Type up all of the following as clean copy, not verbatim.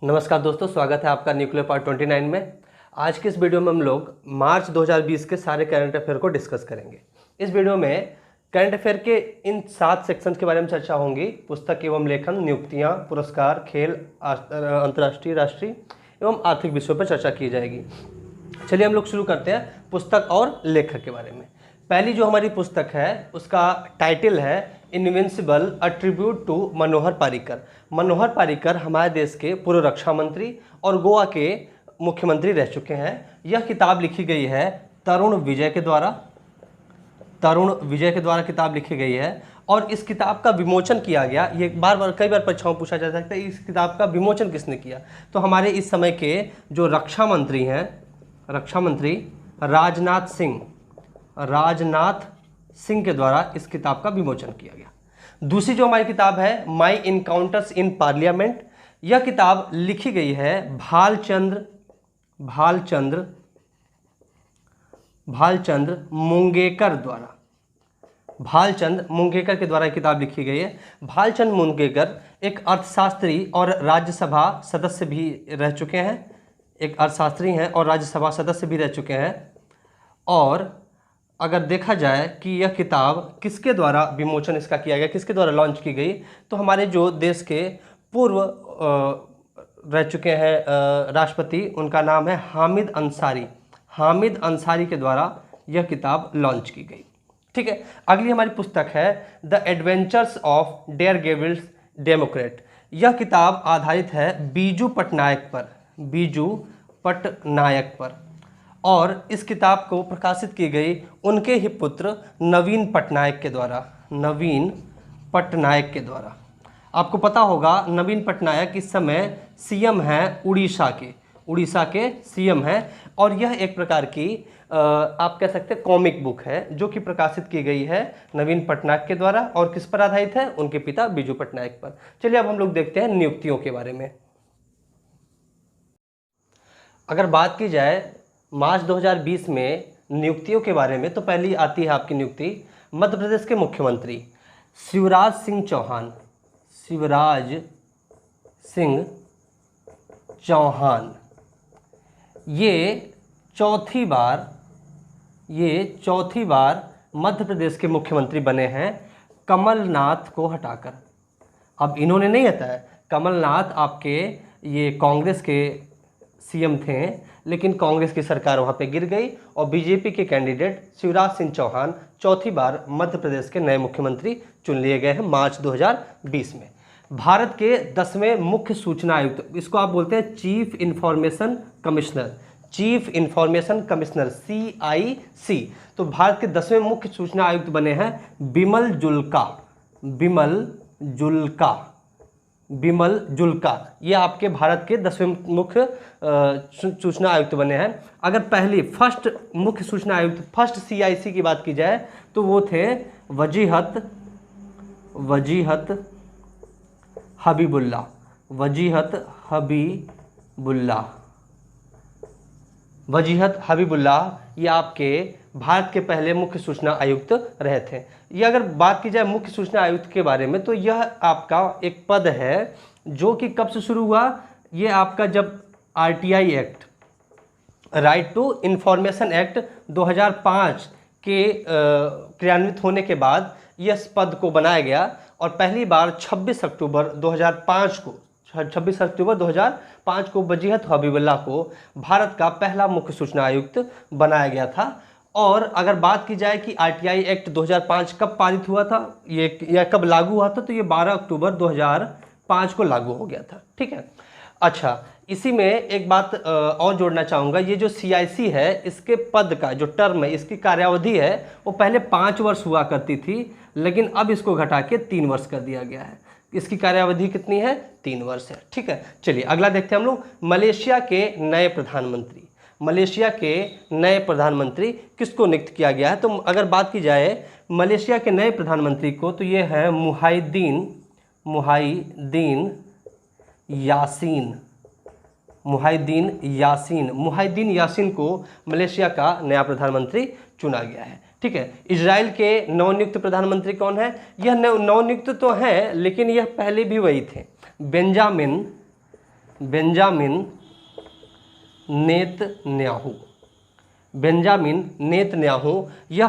नमस्कार दोस्तों, स्वागत है आपका न्यूक्लियर पार्ट 29 में। आज की इस वीडियो में हम लोग मार्च 2020 के सारे करंट अफेयर को डिस्कस करेंगे। इस वीडियो में करंट अफेयर के इन 7 सेक्शंस के बारे में चर्चा होंगी। पुस्तक एवं लेखन, नियुक्तियां, पुरस्कार, खेल, अंतर्राष्ट्रीय, राष्ट्रीय एवं आर्थिक विषयों पर चर्चा की जाएगी। चलिए हम लोग शुरू करते हैं पुस्तक और लेखक के बारे में। पहली जो हमारी पुस्तक है उसका टाइटल है इनविंसिबल, अ ट्रिब्यूट टू मनोहर पारिकर। मनोहर पारिकर हमारे देश के पूर्व रक्षा मंत्री और गोवा के मुख्यमंत्री रह चुके हैं। यह किताब लिखी गई है तरुण विजय के द्वारा। किताब लिखी गई है और इस किताब का विमोचन किया गया। ये कई बार परीक्षाओं में पूछा जा सकता है, इस किताब का विमोचन किसने किया? तो हमारे इस समय के जो रक्षा मंत्री राजनाथ सिंह के द्वारा इस किताब का विमोचन किया गया। दूसरी जो हमारी किताब है माई इनकाउंटर्स इन पार्लियामेंट। यह किताब लिखी गई है भालचंद्र मुंगेकर द्वारा। भालचंद मुंगेकर के द्वारा किताब लिखी गई है। भालचंद मुंगेकर एक अर्थशास्त्री और राज्यसभा सदस्य भी रह चुके हैं। और अगर देखा जाए कि यह किताब किसके द्वारा विमोचन इसका किया गया, किसके द्वारा लॉन्च की गई, तो हमारे जो देश के पूर्व रह चुके हैं राष्ट्रपति, उनका नाम है हामिद अंसारी के द्वारा यह किताब लॉन्च की गई। ठीक है, अगली हमारी पुस्तक है the adventures of Daredevils Democrat. यह किताब आधारित है बीजू पटनायक पर और इस किताब को प्रकाशित की गई उनके ही पुत्र नवीन पटनायक के द्वारा। आपको पता होगा नवीन पटनायक इस समय सीएम हैं उड़ीसा के सीएम हैं और यह एक प्रकार की आप कह सकते हैं कॉमिक बुक है जो कि प्रकाशित की गई है नवीन पटनायक के द्वारा और किस पर आधारित है? उनके पिता बीजू पटनायक पर। चलिए अब हम लोग देखते हैं नियुक्तियों के बारे में। अगर बात की जाए मार्च 2020 में नियुक्तियों के बारे में, तो पहली आती है आपकी नियुक्ति मध्य प्रदेश के मुख्यमंत्री शिवराज सिंह चौहान। ये चौथी बार मध्य प्रदेश के मुख्यमंत्री बने हैं कमलनाथ को हटाकर। अब इन्होंने नहीं हटाया, कमलनाथ आपके ये कांग्रेस के सीएम थे, लेकिन कांग्रेस की सरकार वहां पे गिर गई और बीजेपी के कैंडिडेट शिवराज सिंह चौहान चौथी बार मध्य प्रदेश के नए मुख्यमंत्री चुन लिए गए हैं मार्च 2020 में। भारत के 10वें मुख्य सूचना आयुक्त, इसको आप बोलते हैं चीफ इंफॉर्मेशन कमिश्नर CIC। तो भारत के 10वें मुख्य सूचना आयुक्त बने हैं बिमल जुल्का। ये आपके भारत के 10वें मुख्य सूचना आयुक्त बने हैं। अगर फर्स्ट मुख्य सूचना आयुक्त, फर्स्ट CIC की बात की जाए तो वो थे वजीहत हबीबुल्लाह। ये आपके भारत के पहले मुख्य सूचना आयुक्त रहे थे। ये अगर बात की जाए मुख्य सूचना आयुक्त के बारे में, तो यह आपका एक पद है जो कि कब से शुरू हुआ? ये आपका जब RTI act, right to information act 2005 के क्रियान्वित होने के बाद यह पद को बनाया गया और पहली बार 26 अक्टूबर 2005 को वजीहत हबीबुल्लाह को भारत का पहला मुख्य सूचना आयुक्त बनाया गया था। और अगर बात की जाए कि RTI एक्ट 2005 कब पारित हुआ था, ये या कब लागू हुआ था, तो ये 12 अक्टूबर 2005 को लागू हो गया था। ठीक है, अच्छा, इसी में एक बात और जोड़ना चाहूँगा। ये जो CIC है, इसके पद का जो टर्म है, इसकी कार्यावधि है, वो पहले 5 वर्ष हुआ करती थी, लेकिन अब इसको घटा के 3 वर्ष कर दिया गया है। इसकी कार्यावधि कितनी है? 3 वर्ष है। ठीक है, चलिए अगला देखते हैं हम लोग। मलेशिया के नए प्रधानमंत्री किसको नियुक्त किया गया है? तो अगर बात की जाए मलेशिया के नए प्रधानमंत्री को, तो ये है मुहाइदीन यासीन को मलेशिया का नया प्रधानमंत्री चुना गया है। ठीक है, इजराइल के नवनियुक्त प्रधानमंत्री कौन है? यह नवनियुक्त तो हैं, लेकिन यह पहले भी वही थे, बेंजामिन नेतन्याहू। बेंजामिन नेतन्याहू यह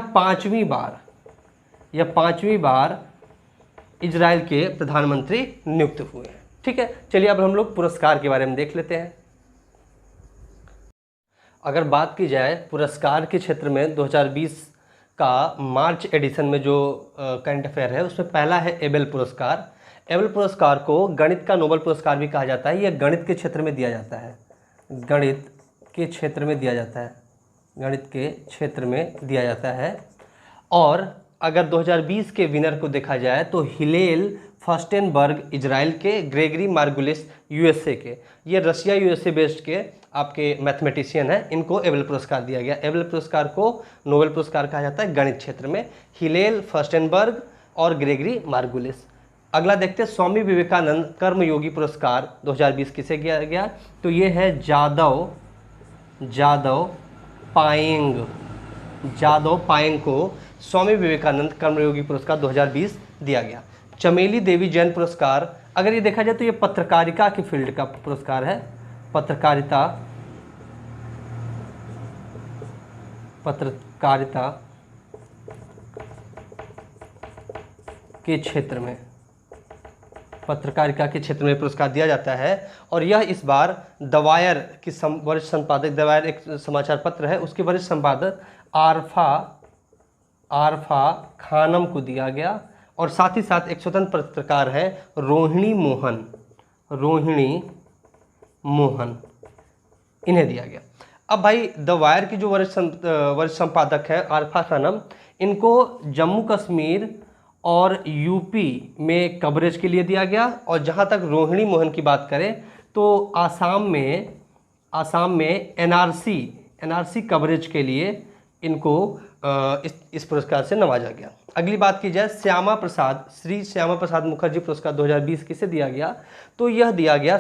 पांचवी बार इजराइल के प्रधानमंत्री नियुक्त हुए हैं। ठीक है, चलिए अब हम लोग पुरस्कार के बारे में देख लेते हैं। अगर बात की जाए पुरस्कार के क्षेत्र में 2020 का मार्च एडिशन में जो करंट अफेयर है उसमें पहला है एबेल पुरस्कार। एबेल पुरस्कार को गणित का नोबेल पुरस्कार भी कहा जाता है। यह गणित के क्षेत्र में दिया जाता है, गणित के क्षेत्र में दिया जाता है, गणित के क्षेत्र में दिया जाता है। और अगर 2020 के विनर को देखा जाए तो हिलेल फर्स्टेनबर्ग इजराइल के, ग्रेगरी मार्गुलिस यूएसए के, ये रशिया यूएसए बेस्ड के आपके मैथमेटिशियन हैं, इनको एबेल पुरस्कार दिया गया। एबेल पुरस्कार को नोबेल पुरस्कार कहा जाता है गणित क्षेत्र में, हिलेल फर्स्टेनबर्ग और ग्रेगरी मार्गुलिस। अगला देखते हैं स्वामी विवेकानंद कर्मयोगी पुरस्कार 2020 किसे दिया गया, तो ये है जादव पायेंग को स्वामी विवेकानंद कर्मयोगी पुरस्कार 2020 दिया गया। चमेली देवी जैन पुरस्कार, अगर ये देखा जाए तो ये पत्रकारिता के फील्ड का पुरस्कार है, पत्रकारिता के क्षेत्र में, पत्रकारिता के क्षेत्र में पुरस्कार दिया जाता है। और यह इस बार द वायर की वरिष्ठ संपादक, द वायर एक समाचार पत्र है, उसके वरिष्ठ संपादक आरफा खानम को दिया गया। और साथ ही साथ एक स्वतंत्र पत्रकार है रोहिणी मोहन, इन्हें दिया गया। अब भाई द वायर की जो वरिष्ठ संपादक है आरफा खानम, इनको जम्मू कश्मीर और यूपी में कवरेज के लिए दिया गया। और जहां तक रोहिणी मोहन की बात करें तो आसाम में एनआरसी कवरेज के लिए इनको इस पुरस्कार से नवाजा गया। अगली बात की जाए श्री श्यामा प्रसाद मुखर्जी पुरस्कार 2020 किसे दिया गया, तो यह दिया गया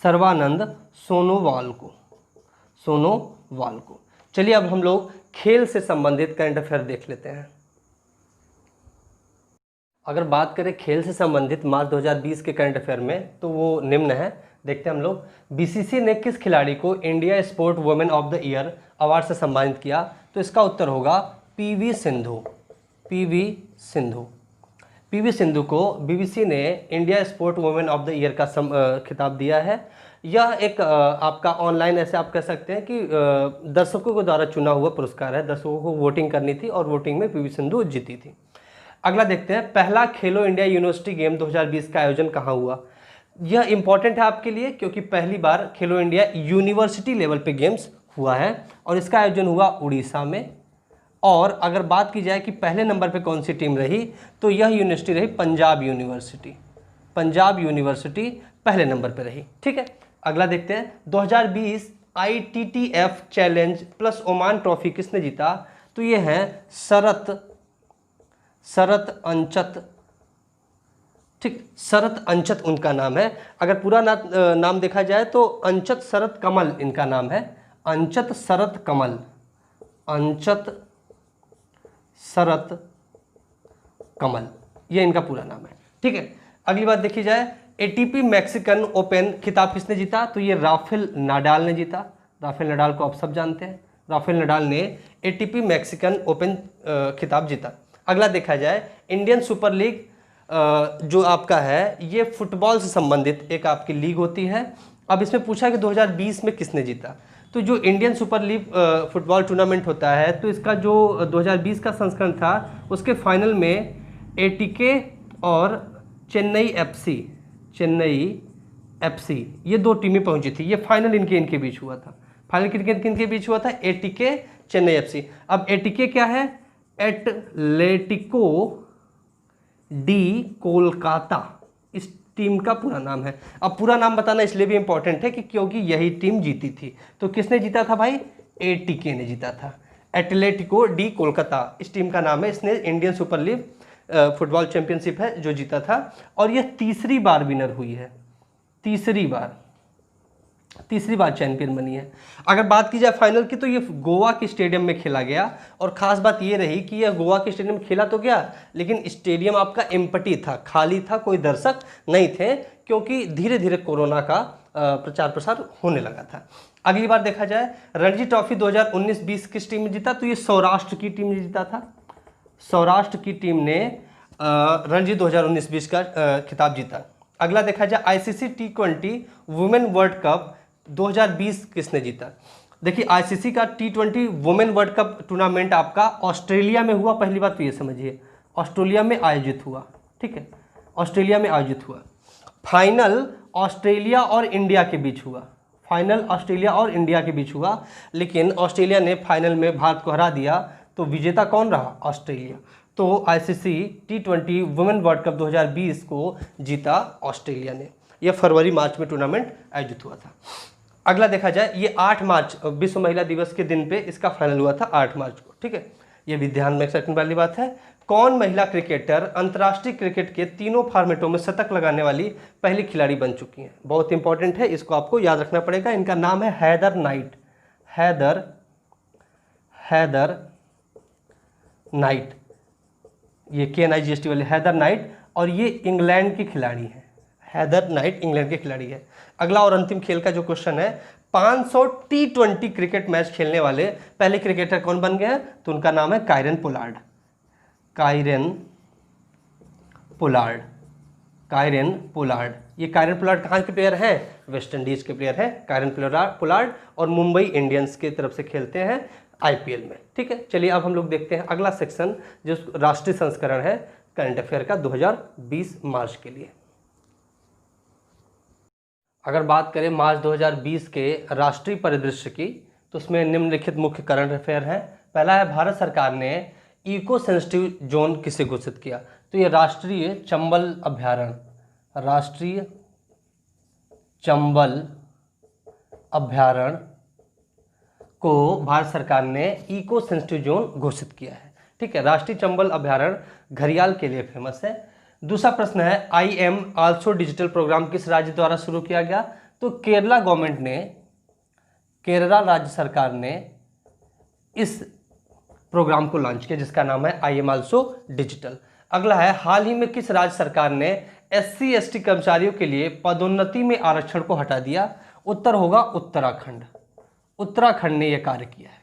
सर्वानंद सोनोवाल को। चलिए अब हम लोग खेल से संबंधित करंट अफेयर देख लेते हैं। अगर बात करें खेल से संबंधित मार्च 2020 के करंट अफेयर में तो वो निम्न है, देखते हैं हम लोग। बीसीसी ने किस खिलाड़ी को India sport women of the year award से सम्मानित किया, तो इसका उत्तर होगा पीवी सिंधु को बीबीसी ने India sport women of the year का खिताब दिया है। यह एक आपका ऑनलाइन, ऐसे आप कह सकते हैं कि दर्शकों के द्वारा चुना हुआ पुरस्कार है। दर्शकों को वोटिंग करनी थी और वोटिंग में पीवी सिंधु जीती थी। अगला देखते हैं, पहला खेलो इंडिया यूनिवर्सिटी गेम 2020 का आयोजन कहाँ हुआ। यह इंपॉर्टेंट है आपके लिए क्योंकि पहली बार खेलो इंडिया यूनिवर्सिटी लेवल पे गेम्स हुआ है और इसका आयोजन हुआ उड़ीसा में। और अगर बात की जाए कि पहले नंबर पे कौन सी टीम रही, तो यह यूनिवर्सिटी रही पंजाब यूनिवर्सिटी पहले नंबर पे रही। ठीक है, अगला देखते हैं, 2020 ITTF challenge plus Oman trophy किसने जीता, तो ये है शरत अंचत उनका नाम है। अगर पूरा नाम देखा जाए तो अंचत शरत कमल इनका नाम है, अंचत शरत कमल, ये इनका पूरा नाम है। ठीक है, अगली बात देखी जाए, ATP मैक्सिकन ओपन खिताब किसने जीता, तो ये राफेल नडाल ने जीता। राफेल नडाल को आप सब जानते हैं, राफेल नडाल ने ATP मैक्सिकन ओपन खिताब जीता। अगला देखा जाए, इंडियन सुपर लीग जो आपका है ये फुटबॉल से संबंधित एक आपकी लीग होती है। अब इसमें पूछा कि 2020 में किसने जीता, तो जो Indian super league football tournament होता है तो इसका जो 2020 का संस्करण था उसके फाइनल में ATK और चेन्नई FC ये दो टीमें पहुंची थी। ये फाइनल इनके बीच हुआ था। फाइनल किनके बीच हुआ था, ATK चेन्नई FC। अब ATK क्या है, एटलेटिको डी कोलकाता, इस टीम का पूरा नाम है। अब पूरा नाम बताना इसलिए भी इंपॉर्टेंट है कि क्योंकि यही टीम जीती थी। तो किसने जीता था भाई, ATK ने जीता था, एटलेटिको डी कोलकाता इस टीम का नाम है। इसने Indian super league football championship है जो जीता था और यह तीसरी बार विनर हुई है, तीसरी बार तीसरी बार चैंपियन बनी है। अगर बात की जाए फाइनल की तो ये गोवा के स्टेडियम में खेला गया, और ख़ास बात ये रही कि यह गोवा के स्टेडियम में खेला तो गया, लेकिन स्टेडियम आपका एम्प्टी था, खाली था, कोई दर्शक नहीं थे, क्योंकि धीरे धीरे कोरोना का प्रचार प्रसार होने लगा था। अगली बार देखा जाए रणजी ट्रॉफी 2019-20 किस टीम ने जीता, तो ये सौराष्ट्र की टीम ने जीता था। सौराष्ट्र की टीम ने रणजी 2019-20 का खिताब जीता। अगला देखा जाए ICC T20 women world cup 2020 किसने जीता। देखिए आईसीसी का T20 women world cup tournament आपका ऑस्ट्रेलिया में हुआ। पहली बात तो ये समझिए, ऑस्ट्रेलिया में आयोजित हुआ, ठीक है, ऑस्ट्रेलिया में आयोजित हुआ। फाइनल ऑस्ट्रेलिया और इंडिया के बीच हुआ, फाइनल ऑस्ट्रेलिया और इंडिया के बीच हुआ, लेकिन ऑस्ट्रेलिया ने फाइनल में भारत को हरा दिया, तो विजेता कौन रहा, ऑस्ट्रेलिया। तो ICC T20 women world cup 2020 को जीता ऑस्ट्रेलिया ने। यह फरवरी मार्च में टूर्नामेंट आयोजित हुआ था। अगला देखा जाए ये 8 मार्च विश्व महिला दिवस के दिन पे इसका फाइनल हुआ था, 8 मार्च को, ठीक है, ये भी ध्यान में रखने वाली बात है। कौन महिला क्रिकेटर अंतर्राष्ट्रीय क्रिकेट के तीनों फॉर्मेटों में शतक लगाने वाली पहली खिलाड़ी बन चुकी हैं। बहुत इंपॉर्टेंट है, इसको आपको याद रखना पड़ेगा। इनका नाम है हैदर नाइट, हैदर नाइट, ये KNIGHT वाले हैदर नाइट, और ये इंग्लैंड की खिलाड़ी है। हैदर नाइट इंग्लैंड के खिलाड़ी है। अगला और अंतिम खेल का जो क्वेश्चन है, 500 T20 क्रिकेट मैच खेलने वाले पहले क्रिकेटर कौन बन गए हैं, तो उनका नाम है कायरन पोलार्ड। Kieron Pollard. ये कायरन पोलार्ड कहाँ के प्लेयर हैं, वेस्ट इंडीज के प्लेयर हैं कायरन पोलार्ड, और मुंबई इंडियंस की तरफ से खेलते हैं IPL में, ठीक है। चलिए अब हम लोग देखते हैं अगला सेक्शन, जो राष्ट्रीय संस्करण है करंट अफेयर का 2020 मार्च के लिए। अगर बात करें मार्च 2020 के राष्ट्रीय परिदृश्य की, तो उसमें निम्नलिखित मुख्य करंट अफेयर है। पहला है, भारत सरकार ने इको सेंसिटिव जोन किसे घोषित किया, तो ये राष्ट्रीय चंबल अभ्यारण्य को भारत सरकार ने इको सेंसिटिव जोन घोषित किया है, ठीक है। राष्ट्रीय चंबल अभ्यारण्य घड़ियाल के लिए फेमस है। दूसरा प्रश्न है, IM आल्सो डिजिटल प्रोग्राम किस राज्य द्वारा शुरू किया गया, तो केरला राज्य सरकार ने इस प्रोग्राम को लॉन्च किया, जिसका नाम है IM आल्सो डिजिटल। अगला है, हाल ही में किस राज्य सरकार ने SC/ST कर्मचारियों के लिए पदोन्नति में आरक्षण को हटा दिया, उत्तर होगा उत्तराखंड ने यह कार्य किया है।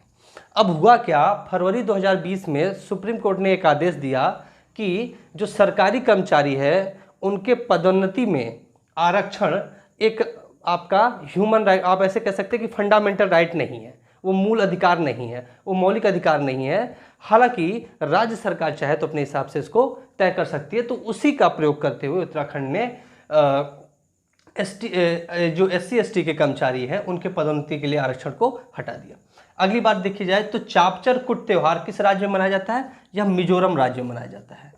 अब हुआ क्या, फरवरी 2020 में सुप्रीम कोर्ट ने एक आदेश दिया कि जो सरकारी कर्मचारी है उनके पदोन्नति में आरक्षण एक आपका ह्यूमन राइट, आप ऐसे कह सकते हैं कि फंडामेंटल राइट नहीं है, वो मूल अधिकार नहीं है, वो मौलिक अधिकार नहीं है। हालांकि राज्य सरकार चाहे तो अपने हिसाब से इसको तय कर सकती है, तो उसी का प्रयोग करते हुए उत्तराखंड ने जो SC/ST के कर्मचारी हैं उनके पदोन्नति के लिए आरक्षण को हटा दिया। अगली बात देखी जाए तो चापचर कुट त्यौहार किस राज्य में मनाया जाता है, यह मिजोरम राज्य में मनाया जाता है,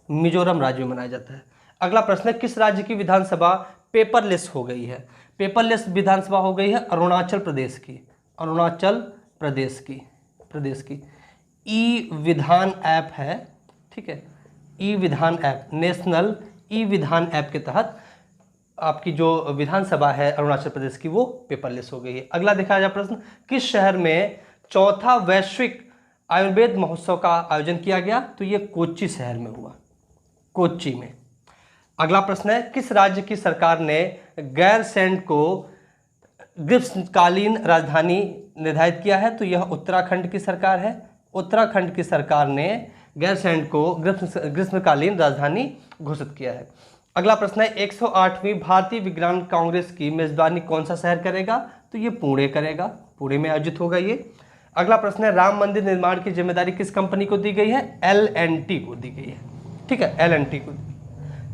मिजोरम राज्य में मनाया जाता है। अगला प्रश्न है, किस राज्य की विधानसभा पेपरलेस हो गई है, पेपरलेस विधानसभा हो गई है अरुणाचल प्रदेश की। ई-विधान ऐप है, ठीक है, ई-विधान ऐप, नेशनल ई-विधान ऐप के तहत आपकी जो विधानसभा है अरुणाचल प्रदेश की वो पेपरलेस हो गई है। अगला देखा जाए प्रश्न, किस शहर में चौथा वैश्विक आयुर्वेद महोत्सव का आयोजन किया गया, तो ये कोच्चि शहर में हुआ, कोच्चि में। अगला प्रश्न है, किस राज्य की सरकार ने गैरसैंण को ग्रीष्मकालीन राजधानी निर्धारित किया है, तो यह उत्तराखंड की सरकार है। उत्तराखंड की सरकार ने गैरसैंण को ग्रीष्मकालीन राजधानी घोषित किया है। अगला प्रश्न है, 108वीं भारतीय विज्ञान कांग्रेस की मेजबानी कौन सा शहर करेगा, तो ये पुणे करेगा, पुणे में आयोजित होगा ये। अगला प्रश्न है, राम मंदिर निर्माण की जिम्मेदारी किस कंपनी को दी गई है, L&T को दी गई है, ठीक है, L&T को।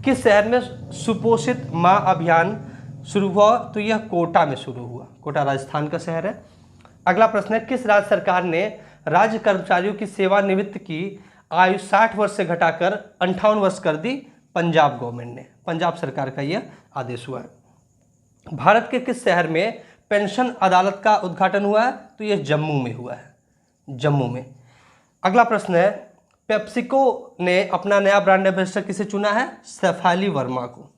किस शहर में सुपोषित माँ अभियान शुरू हुआ, तो यह कोटा में शुरू हुआ, कोटा राजस्थान का शहर है। अगला प्रश्न है, किस राज्य सरकार ने राज्य कर्मचारियों की सेवानिवृत्ति की आयु 60 वर्ष से घटाकर 58 वर्ष कर दी, पंजाब गवर्नमेंट ने, पंजाब सरकार का यह आदेश हुआ है। भारत के किस शहर में पेंशन अदालत का उद्घाटन हुआ है, तो यह जम्मू में हुआ है, जम्मू में। अगला प्रश्न है, पेप्सिको ने अपना नया ब्रांड एम्बेसडर किसे चुना है, शेफाली वर्मा को।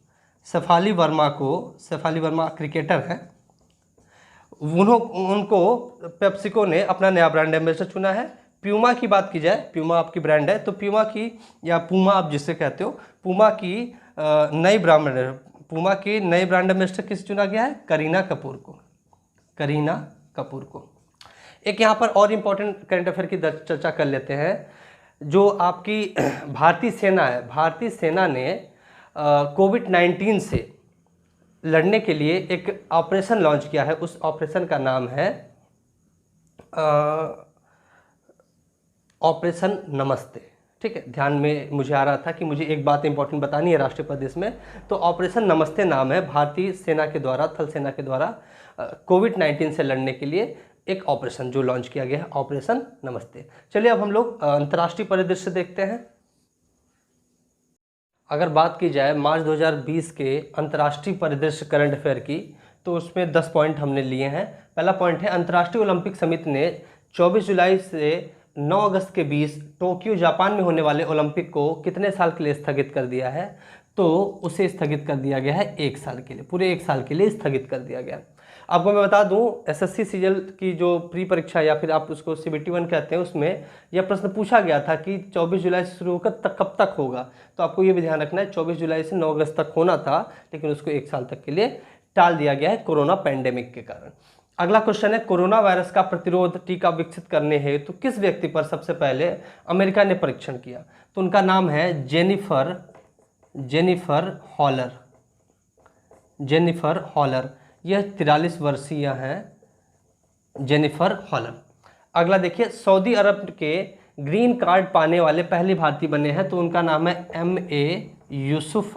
शेफाली वर्मा क्रिकेटर है, उनको पेप्सिको ने अपना नया ब्रांड एम्बेसडर चुना है। प्यूमा की बात की जाए, प्यूमा आपकी ब्रांड है, तो प्यूमा की या पूमा आप जिससे कहते हो, पूमा की नई ब्रांड एम्बेसडर किस चुना गया है? करीना कपूर को। करीना कपूर को। एक यहाँ पर और इम्पोर्टेंट करंट अफेयर की चर्चा कर लेते हैं। जो आपकी भारतीय सेना है, भारतीय सेना ने कोविड-19 से लड़ने के लिए एक ऑपरेशन लॉन्च किया है। उस ऑपरेशन का नाम है ऑपरेशन नमस्ते। ठीक है, ध्यान में मुझे आ रहा था कि मुझे एक बात इंपॉर्टेंट बतानी है राष्ट्रीय प्रदेश में, तो ऑपरेशन नमस्ते नाम है भारतीय सेना के द्वारा, थल सेना के द्वारा कोविड-19 से लड़ने के लिए एक ऑपरेशन जो लॉन्च किया गया है, ऑपरेशन नमस्ते। चलिए अब हम लोग अंतर्राष्ट्रीय परिदृश्य देखते हैं। अगर बात की जाए मार्च 2020 के अंतर्राष्ट्रीय परिदृश्य करंट अफेयर की, तो उसमें 10 पॉइंट हमने लिए हैं। पहला पॉइंट है, अंतर्राष्ट्रीय ओलंपिक समिति ने 24 जुलाई से 9 अगस्त के बीच टोक्यो जापान में होने वाले ओलंपिक को कितने साल के लिए स्थगित कर दिया है? तो उसे स्थगित कर दिया गया है 1 साल के लिए, पूरे 1 साल के लिए स्थगित कर दिया गया। आपको मैं बता दूं, एसएससी सीजीएल की जो प्री परीक्षा या फिर आप उसको सीबीटी 1 कहते हैं, उसमें यह प्रश्न पूछा गया था कि 24 जुलाई से शुरू होकर कब तक होगा। तो आपको ये भी ध्यान रखना है 24 जुलाई से 9 अगस्त तक होना था, लेकिन उसको 1 साल तक के लिए टाल दिया गया है कोरोना पैंडेमिक के कारण। अगला क्वेश्चन है, कोरोना वायरस का प्रतिरोध टीका विकसित करने हेतु तो किस व्यक्ति पर सबसे पहले अमेरिका ने परीक्षण किया? तो उनका नाम है जेनिफर हॉलर। यह 43 वर्षीय हैं, जेनिफर हॉलर। अगला देखिए, सऊदी अरब के ग्रीन कार्ड पाने वाले पहले भारतीय बने हैं, तो उनका नाम है M.A. यूसुफ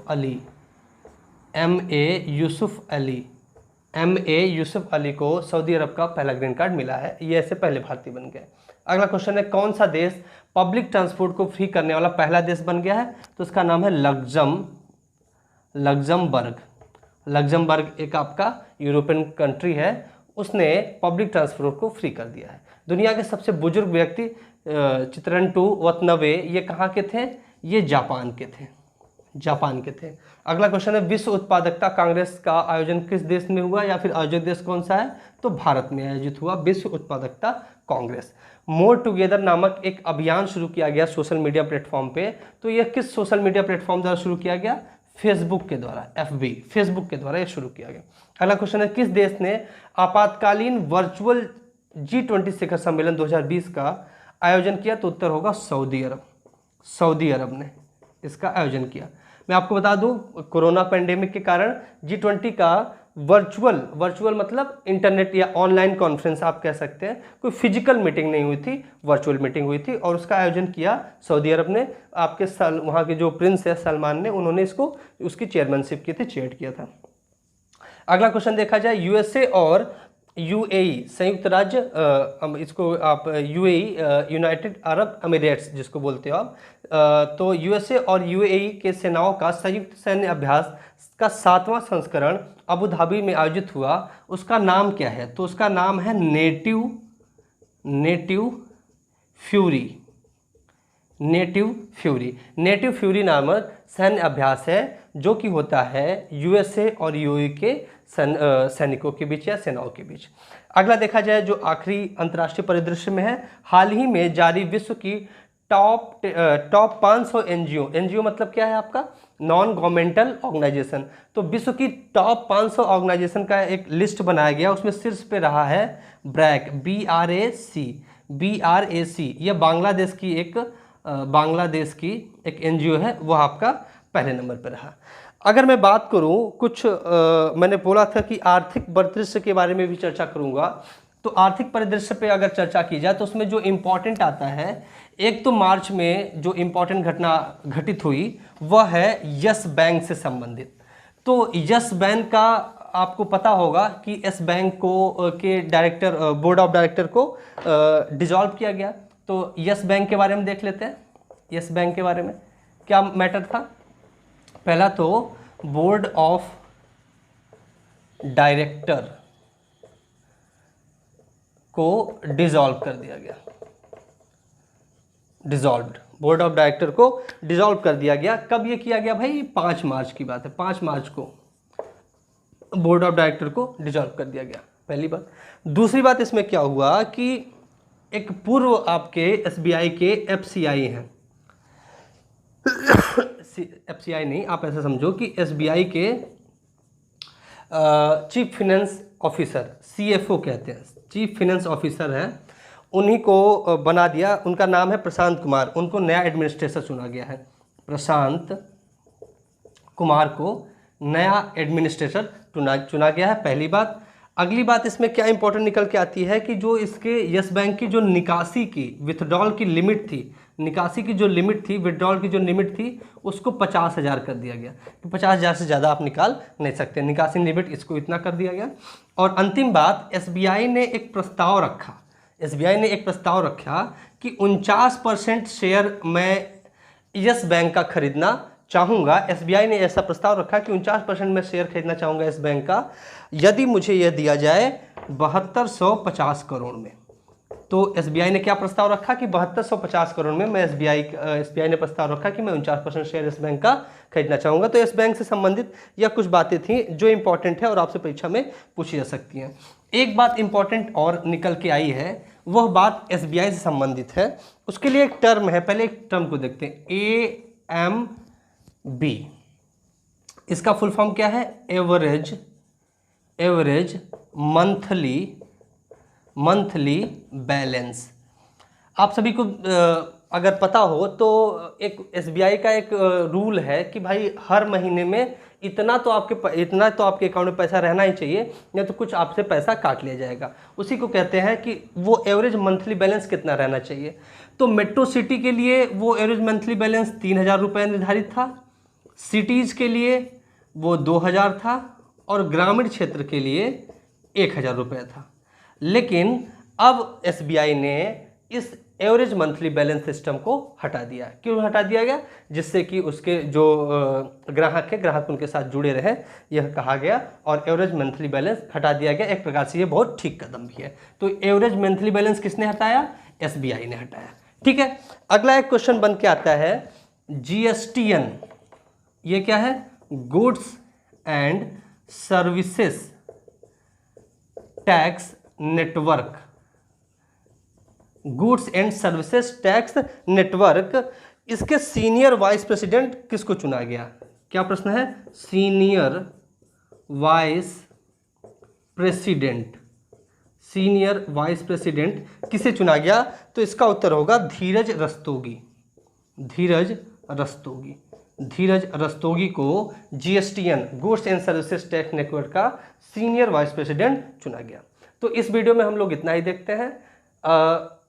अली को सऊदी अरब का पहला ग्रीन कार्ड मिला है, ये ऐसे पहले भारतीय बन गए। अगला क्वेश्चन है, कौन सा देश पब्लिक ट्रांसपोर्ट को फ्री करने वाला पहला देश बन गया है? तो उसका नाम है लग्जमबर्ग एक आपका यूरोपियन कंट्री है, उसने पब्लिक ट्रांसपोर्ट को फ्री कर दिया है। दुनिया के सबसे बुजुर्ग व्यक्ति चित्रंटू वतनवे, ये कहाँ के थे? ये जापान के थे। अगला क्वेश्चन है, विश्व उत्पादकता कांग्रेस का आयोजन किस देश में हुआ या फिर आयोजक देश कौन सा है? तो भारत में आयोजित हुआ विश्व उत्पादकता कांग्रेस। मोर टुगेदर नामक एक अभियान शुरू किया गया सोशल मीडिया प्लेटफॉर्म पे, तो यह किस सोशल मीडिया प्लेटफॉर्म द्वारा शुरू किया गया? फेसबुक के द्वारा, फेसबुक के द्वारा यह शुरू किया गया। अगला क्वेश्चन है, किस देश ने आपातकालीन वर्चुअल G20 शिखर सम्मेलन 2020 का आयोजन किया? तो उत्तर होगा सऊदी अरब ने इसका आयोजन किया। मैं आपको बता दूं, कोरोना पैंडेमिक के कारण G20 का वर्चुअल मतलब इंटरनेट या ऑनलाइन कॉन्फ्रेंस आप कह सकते हैं, कोई फिजिकल मीटिंग नहीं हुई थी, वर्चुअल मीटिंग हुई थी, और उसका आयोजन किया सऊदी अरब ने। आपके वहाँ के जो प्रिंस है सलमान ने, उन्होंने उसकी चेयरमैनशिप की थी, चेयर किया था। अगला क्वेश्चन देखा जाए, यूएसए और यूएई संयुक्त राज्य, इसको आप यूएई यूनाइटेड अरब अमीरेट्स जिसको बोलते हो आप, तो यूएसए और यूएई के सेनाओं का संयुक्त सैन्य अभ्यास का 7वां संस्करण अबू धाबी में आयोजित हुआ, उसका नाम क्या है? तो उसका नाम है नेटिव फ्यूरी नामक सैन्य अभ्यास है, जो कि होता है यूएसए और यूएई के सैनिकों के बीच या सेनाओं के बीच। अगला देखा जाए, जो आखिरी अंतर्राष्ट्रीय परिदृश्य में है, हाल ही में जारी विश्व की टॉप 500 एनजीओ मतलब क्या है आपका? Non governmental organisation. तो विश्व की टॉप 500 ऑर्गेनाइजेशन का एक लिस्ट बनाया गया, उसमें शीर्ष पे रहा है ब्रैक, BRAC। यह बांग्लादेश की एक एनजीओ है, वह आपका पहले नंबर पर रहा। अगर मैं बात करूं कुछ मैंने बोला था कि आर्थिक परिदृश्य के बारे में भी चर्चा करूंगा, तो आर्थिक परिदृश्य पे अगर चर्चा की जाए तो उसमें जो इम्पोर्टेंट आता है, एक तो मार्च में जो इम्पोर्टेंट घटना घटित हुई वह है यस बैंक से संबंधित। तो यस बैंक का आपको पता होगा कि यस बैंक को के डायरेक्टर, बोर्ड ऑफ डायरेक्टर को डिसॉल्व किया गया। तो यस बैंक के बारे में देख लेते हैं। यस बैंक के बारे में क्या मैटर था? पहला तो बोर्ड ऑफ डायरेक्टर को डिसॉल्व कर दिया गया, बोर्ड ऑफ डायरेक्टर को डिसॉल्व कर दिया गया। कब ये किया गया भाई? 5 मार्च की बात है, 5 मार्च को बोर्ड ऑफ डायरेक्टर को डिसॉल्व कर दिया गया। पहली बात। दूसरी बात इसमें क्या हुआ कि एक पूर्व आपके एसबीआई के एफसीआई हैं, एफसीआई नहीं, आप ऐसा समझो कि एसबीआई के चीफ फिनेंस ऑफिसर, सीएफओ कहते हैं, चीफ फिनेंस ऑफिसर हैं, उन्हीं को बना दिया। उनका नाम है प्रशांत कुमार। उनको नया एडमिनिस्ट्रेटर चुना गया है। प्रशांत कुमार को नया एडमिनिस्ट्रेटर चुना गया है, पहली बात। अगली बात इसमें क्या इंपॉर्टेंट निकल के आती है कि जो इसके यस बैंक की जो निकासी की विथड्रॉल की लिमिट थी, निकासी की जो लिमिट थी, विथड्रॉल की जो लिमिट थी, उसको 50,000 कर दिया गया कि 50,000 से ज़्यादा आप निकाल नहीं सकते। निकासी लिमिट इसको इतना कर दिया गया। और अंतिम बात, एसबीआई ने एक प्रस्ताव रखा, एसबीआई ने एक प्रस्ताव रखा कि 49% शेयर मैं यस बैंक का खरीदना चाहूँगा। एसबीआई ने ऐसा प्रस्ताव रखा कि 49% में शेयर खरीदना चाहूँगा इस बैंक का, यदि मुझे यह दिया जाए 7250 करोड़ में। तो एसबीआई ने क्या प्रस्ताव रखा कि 7250 करोड़ में मैं एसबीआई ने प्रस्ताव रखा कि मैं 49% शेयर इस बैंक का खरीदना चाहूँगा। तो इस बैंक से संबंधित यह कुछ बातें थी जो इंपॉर्टेंट है और आपसे परीक्षा में पूछी जा सकती हैं। एक बात इंपॉर्टेंट और निकल के आई है, वह बात एसबीआई से संबंधित है। उसके लिए एक टर्म है, पहले एक टर्म को देखते हैं, AMB। इसका फुल फॉर्म क्या है? Average monthly balance. आप सभी को अगर पता हो तो एक एसबीआई का एक रूल है कि भाई हर महीने में इतना तो आपके अकाउंट में पैसा रहना ही चाहिए, नहीं तो कुछ आपसे पैसा काट लिया जाएगा। उसी को कहते हैं कि वो एवरेज मंथली बैलेंस कितना रहना चाहिए। तो मेट्रो सिटी के लिए वो एवरेज मंथली बैलेंस 3,000 रुपये निर्धारित था, सिटीज़ के लिए वो 2,000 था और ग्रामीण क्षेत्र के लिए 1,000 रुपये था। लेकिन अब एसबीआई ने इस एवरेज मंथली बैलेंस सिस्टम को हटा दिया। क्यों हटा दिया गया? जिससे कि उसके जो ग्राहक है, ग्राहक उनके साथ जुड़े रहे, यह कहा गया, और एवरेज मंथली बैलेंस हटा दिया गया। एक प्रकार से ये बहुत ठीक कदम भी है। तो एवरेज मंथली बैलेंस किसने हटाया? एसबीआई ने हटाया। ठीक है, अगला एक क्वेश्चन बन के आता है जीएसटीएन। ये क्या है? Goods and services tax network. Goods and services tax network, इसके सीनियर वाइस प्रेसिडेंट किसको चुना गया? क्या प्रश्न है? सीनियर वाइस प्रेसिडेंट किसे चुना गया? तो इसका उत्तर होगा धीरज रस्तोगी को GSTN, goods and services tax network का सीनियर वाइस प्रेसिडेंट चुना गया। तो इस वीडियो में हम लोग इतना ही देखते हैं।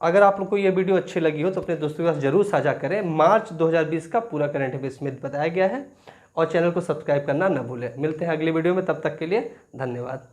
अगर आप लोग को ये वीडियो अच्छी लगी हो तो अपने दोस्तों के साथ जरूर साझा करें। मार्च 2020 का पूरा करंट अफेयर्स में बताया गया है, और चैनल को सब्सक्राइब करना न भूलें। मिलते हैं अगली वीडियो में, तब तक के लिए धन्यवाद।